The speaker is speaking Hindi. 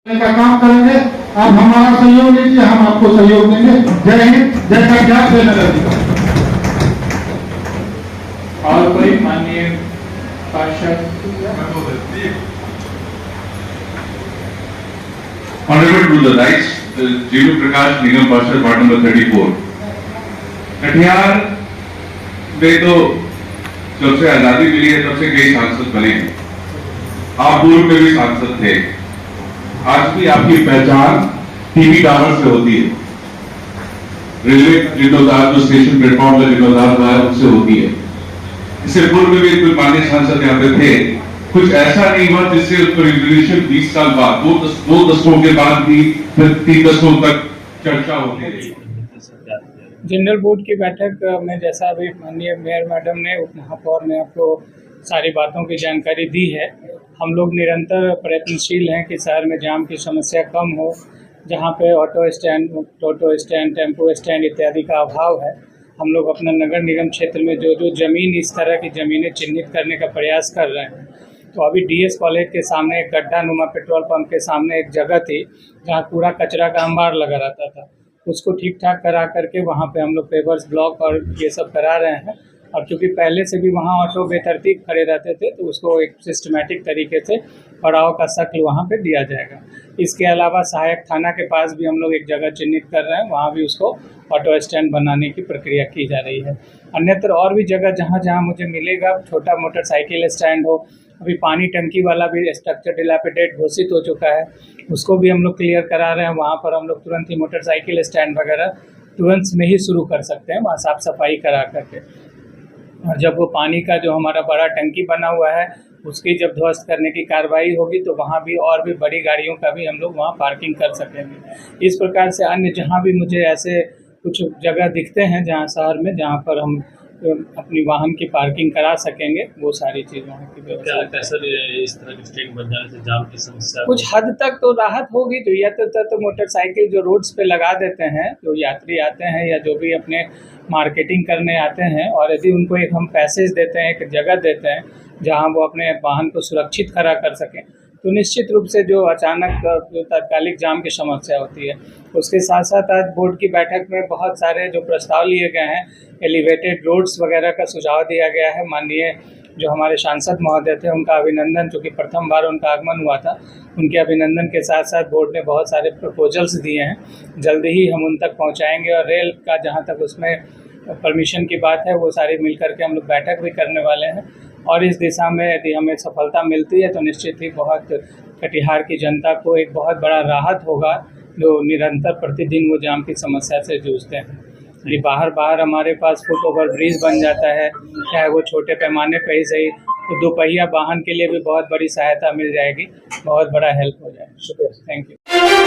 का काम करेंगे। आप हमारा सहयोग लीजिए, हम आपको सहयोग देंगे। जय हिंद, जय पंजाब, जय नगर। और कोई माननीय पार्षद? Honorable to the rights, जीव प्रकाश निगम पार्षद वार्ड नंबर 34। कटिहार में तो जब से आजादी मिली है तब से कई सांसद बने हैं। आप पूर्व में भी सांसद थे। आज भी आपकी पहचान टीवी टावर से होती है, रेलवे जीर्णोद्धार जो स्टेशन प्लेटफॉर्म का जीर्णोद्धार हुआ है उससे होती है। इससे पूर्व में भी कुछ माननीय सांसद यहाँ पे थे। कुछ ऐसा नहीं हुआ जिससे उसको रिजोल्यूशन 20 साल बाद, दो दशकों के बाद भी फिर 3 दशकों तक चर्चा होती रही। जनरल बोर्ड की बैठक में जैसा अभी माननीय मेयर मैडम ने, उप महापौर ने आपको सारी बातों की जानकारी दी है। हम लोग निरंतर प्रयत्नशील हैं कि शहर में जाम की समस्या कम हो। जहां पे ऑटो स्टैंड, टेम्पो स्टैंड इत्यादि का अभाव है, हम लोग अपना नगर निगम क्षेत्र में जो ज़मीन, इस तरह की ज़मीनें चिन्हित करने का प्रयास कर रहे हैं। तो अभी डीएस कॉलेज के सामने एक गड्ढा नुमा पेट्रोल पंप के सामने एक जगह थी जहाँ कूड़ा कचरा का अंबार लगा रहता था। उसको ठीक ठाक करा करके वहाँ पे हम लोग पेवर्स ब्लॉक और ये सब करा रहे हैं। और क्योंकि पहले से भी वहाँ ऑटो बेतरतीब खड़े रहते थे, तो उसको एक सिस्टमेटिक तरीके से पड़ाव का शक्ल वहाँ पे दिया जाएगा। इसके अलावा सहायक थाना के पास भी हम लोग एक जगह चिन्हित कर रहे हैं, वहाँ भी उसको ऑटो स्टैंड बनाने की प्रक्रिया की जा रही है। अन्यत्र और भी जगह जहाँ जहाँ मुझे मिलेगा, छोटा मोटरसाइकिल स्टैंड हो, अभी पानी टंकी वाला भी स्ट्रक्चर डिलैपिडेट घोषित हो चुका है, उसको भी हम लोग क्लियर करा रहे हैं। वहाँ पर हम लोग तुरंत ही मोटरसाइकिल स्टैंड वगैरह तुरंत में ही शुरू कर सकते हैं, वहाँ साफ़ सफाई करा करके। और जब वो पानी का जो हमारा बड़ा टंकी बना हुआ है उसकी जब ध्वस्त करने की कार्रवाई होगी, तो वहाँ भी और भी बड़ी गाड़ियों का भी हम लोग वहाँ पार्किंग कर सकेंगे। इस प्रकार से अन्य जहाँ भी मुझे ऐसे कुछ जगह दिखते हैं जहाँ शहर में, जहाँ पर हम अपनी वाहन की पार्किंग करा सकेंगे, वो सारी चीज़ वहाँ की व्यवस्था। सर इस तरह के स्टैंड बन जाने से जाम की समस्या कुछ हद तक तो राहत होगी। तो या तो मोटरसाइकिल जो रोड्स पे लगा देते हैं, जो यात्री आते हैं या जो भी अपने मार्केटिंग करने आते हैं, और यदि उनको एक हम पैसेज देते हैं, एक जगह देते हैं जहां वो अपने वाहन को सुरक्षित खड़ा कर सकें, तो निश्चित रूप से जो अचानक जो तात्कालिक जाम की समस्या होती है। उसके साथ साथ आज बोर्ड की बैठक में बहुत सारे जो प्रस्ताव लिए गए हैं, एलिवेटेड रोड्स वगैरह का सुझाव दिया गया है। माननीय जो हमारे सांसद महोदय थे, उनका अभिनंदन, चूँकि प्रथम बार उनका आगमन हुआ था, उनके अभिनंदन के साथ साथ बोर्ड ने बहुत सारे प्रपोजल्स दिए हैं। जल्दी ही हम उन तक पहुंचाएंगे। और रेल का जहां तक उसमें परमिशन की बात है, वो सारी मिल करके हम लोग बैठक भी करने वाले हैं। और इस दिशा में यदि हमें सफलता मिलती है तो निश्चित ही बहुत कटिहार की जनता को एक बहुत बड़ा राहत होगा, जो निरंतर प्रतिदिन वो जाम की समस्या से जूझते हैं। ये बाहर हमारे पास फुट ओवर ब्रिज बन जाता है, चाहे वो छोटे पैमाने पर ही सही, तो दोपहिया वाहन के लिए भी बहुत बड़ी सहायता मिल जाएगी, बहुत बड़ा हेल्प हो जाएगा। शुक्रिया, थैंक यू।